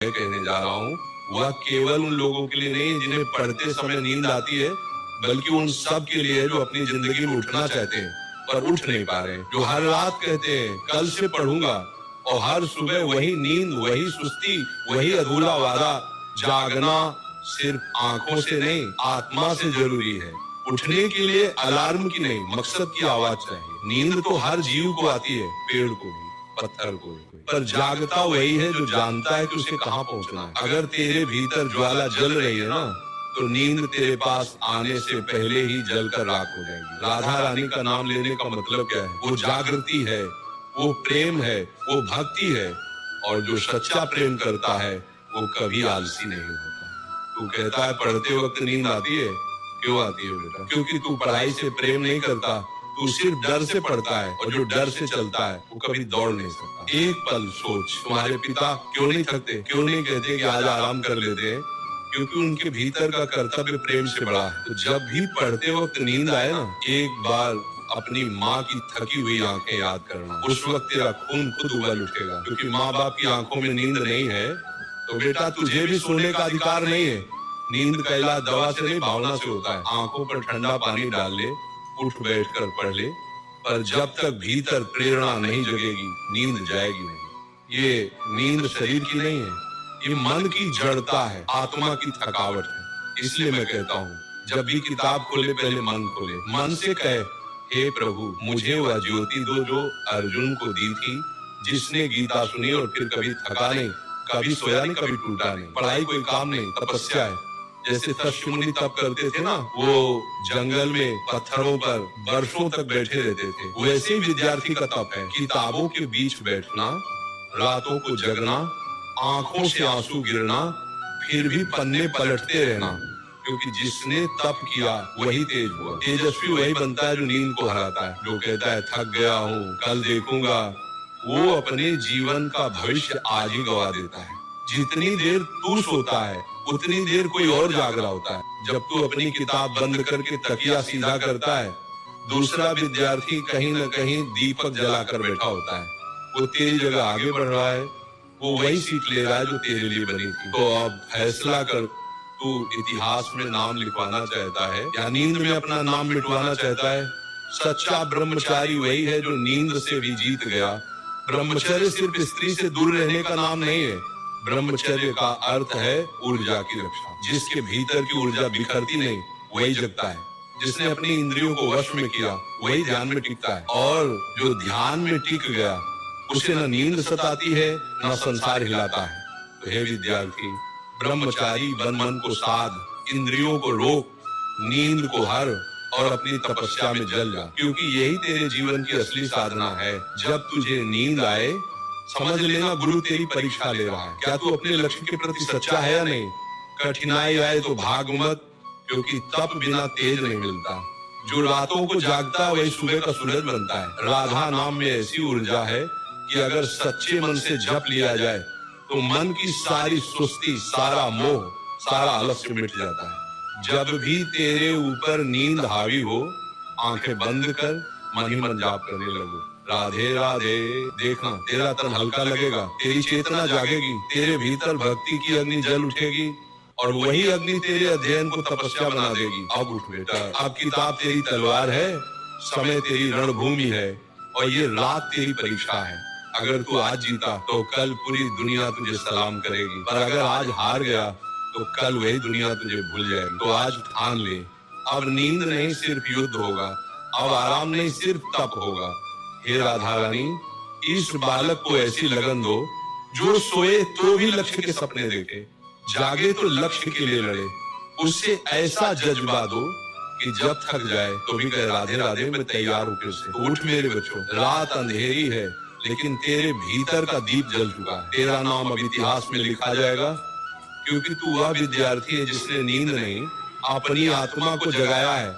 मैं कहने जा रहा हूँ वह केवल उन लोगों के लिए नहीं जिन्हें पढ़ते समय नींद आती है, बल्कि उन सब के लिए है जो अपनी जिंदगी में उठना चाहते हैं पर उठ नहीं पा रहे, जो हर रात कहते हैं कल से पढ़ूंगा, और हर सुबह वही नींद, वही सुस्ती, वही अधूरा वादा। जागना सिर्फ आंखों से नहीं, आत्मा से जरूरी है। उठने के लिए अलार्म की नहीं, मकसद की आवाज चाहिए। नींद तो हर जीव को आती है, पेड़ को भी, पत्थर को भी, पर जागता वही है जो जानता है कि उसे कहाँ पहुंचना है। अगर तेरे भीतर ज्वाला जल रही है ना, तो नींद तेरे पास आने से पहले ही जलकर राख हो जाएगी। राधा रानी का नाम लेने का मतलब क्या है? वो जागृति है, वो प्रेम है, वो भक्ति है, और जो सच्चा प्रेम करता है वो कभी आलसी नहीं होता। तू कहता है पढ़ते वक्त नींद आती है, क्यों आती है बेटा? क्योंकि तू पढ़ाई से प्रेम नहीं करता, तू सिर्फ डर से पढ़ता है, और जो डर से चलता है वो कभी दौड़ नहीं सकता। एक पल सोच, तुम्हारे पिता क्यों नहीं थकते, क्यों नहीं कहते कि आज आराम कर लेते हैं? क्योंकि उनके भीतर का कर्तव्य प्रेम से बड़ा है। तो जब भी पढ़ते वक्त नींद आए ना, एक बार अपनी माँ की थकी हुई आंखें याद करना। उस वक्त तेरा खून खुद उबल उठेगा, क्योंकि माँ बाप की आंखों में नींद नहीं है तो बेटा तुझे भी सोने का अधिकार नहीं है। नींद का इलाज दवा से नहीं, भावना से होता है। आंखों पर ठंडा पानी डाल ले, उठ बैठकर पढ़ ले, पर जब तक भीतर प्रेरणा नहीं जगेगी नींद जाएगी नहीं। ये नींद शरीर की नहीं है, ये मन की जड़ता है, आत्मा की थकावट है। इसलिए मैं कहता हूँ जब भी किताब खोले पहले मन खोले, मन से कहे हे प्रभु मुझे वह ज्योति दो जो अर्जुन को दी थी, जिसने गीता सुनी और फिर कभी थका नहीं, कभी सोया नहीं, कभी टूटा नहीं। पढ़ाई कोई काम नहीं, तपस्या है। जैसे तपस्वी मुनि तप करते थे ना, वो जंगल में पत्थरों पर वर्षों तक बैठे रहते थे, वैसे ही विद्यार्थी का तप है। किताबों के बीच बैठना, रातों को जगना, आंखों से आंसू गिरना, फिर भी पन्ने पलटते रहना, क्योंकि जिसने तप किया वही तेज हुआ। तेजस्वी वही बनता है जो नींद को हराता है, जो कहता है थक गया हूँ कल देखूंगा, वो अपने जीवन का भविष्य आज ही गवा देता है। जितनी देर तू सोता है उतनी देर कोई और जाग रहा होता है। जब तू अपनी किताब बंद करके तकिया सीधा करता है, दूसरा विद्यार्थी कहीं न कहीं दीपक जलाकर बैठा होता है। वो तेरी जगह आगे बढ़ रहा है, वो वही सीट ले रहा है जो तेरे लिए बनी थी। तो अब फैसला कर, तू इतिहास में नाम लिखवाना चाहता है या नींद में अपना नाम मिटवाना चाहता है? सच्चा ब्रह्मचारी वही है जो नींद से भी जीत गया। ब्रह्मचर्य सिर्फ स्त्री से दूर रहने का नाम नहीं है, ब्रह्मचर्य का अर्थ है ऊर्जा की रक्षा। जिसके भीतर की ऊर्जा बिखरती नहीं वही जगता है। जिसने अपनी इंद्रियों को वश में किया वही ध्यान में टिकता है, और जो ध्यान में टिक गया उसे न नींद सताती है न संसार हिलाता है। तो हे विद्यार्थी, ब्रह्मचारी बन, मन को साध, इंद्रियों को रोक, नींद को हर, और अपनी तपस्या में जल जा, क्योंकि यही तेरे जीवन की असली साधना है। जब तुझे नींद आए समझ लेना गुरु तेरी परीक्षा ले रहा है। क्या तू अपने लक्ष्य के प्रति सच्चा है या नहीं? कठिनाई आए तो भाग मत, क्योंकि तप बिना तेज नहीं मिलता। जो रातों को जागता है वही सुबह का सूरज बनता है। राधा नाम में ऐसी ऊर्जा है कि अगर सच्चे मन से जप लिया जाए तो मन की सारी सुस्ती, सारा मोह, सारा आलस्य मिट जाता है। जब भी तेरे ऊपर नींद हावी हो, आंखें बंद कर मन ही मन जाप करने लगो, राधे राधे। देखना तेरा तन हल्का लगेगा, तेरी चेतना जागेगी, तेरे भीतर भक्ति की अग्नि जल उठेगी, और वही अग्नि तेरे अध्ययन को तपस्या बना देगी। अब उठ बेटा, अब किताब तेरी तलवार है, समय तेरी रणभूमि है, और ये रात तेरी परीक्षा है। अगर तू आज जीता तो कल पूरी दुनिया तुझे सलाम करेगी, पर अगर आज हार गया तो कल वही दुनिया तुझे भूल जाएगी। तो आज ठान ले, अब नींद नहीं सिर्फ युद्ध होगा, अब आराम नहीं सिर्फ तप होगा। हे राधा रानी, इस बालक को ऐसी लगन दो जो सोए तो भी लक्ष्य के सपने देखे, जागे तो लक्ष्य के लिए लड़े। उससे ऐसा जज्बा दो कि जब थक जाए तो भी कहे राधे राधे मैं तैयार हूं फिर से। तो उठ मेरे बच्चों, रात अंधेरी है लेकिन तेरे भीतर का दीप जल चुका है। तेरा नाम अब इतिहास में लिखा जाएगा, क्योंकि तू वह विद्यार्थी है जिसने नींद नहीं अपनी आत्मा को जगाया है।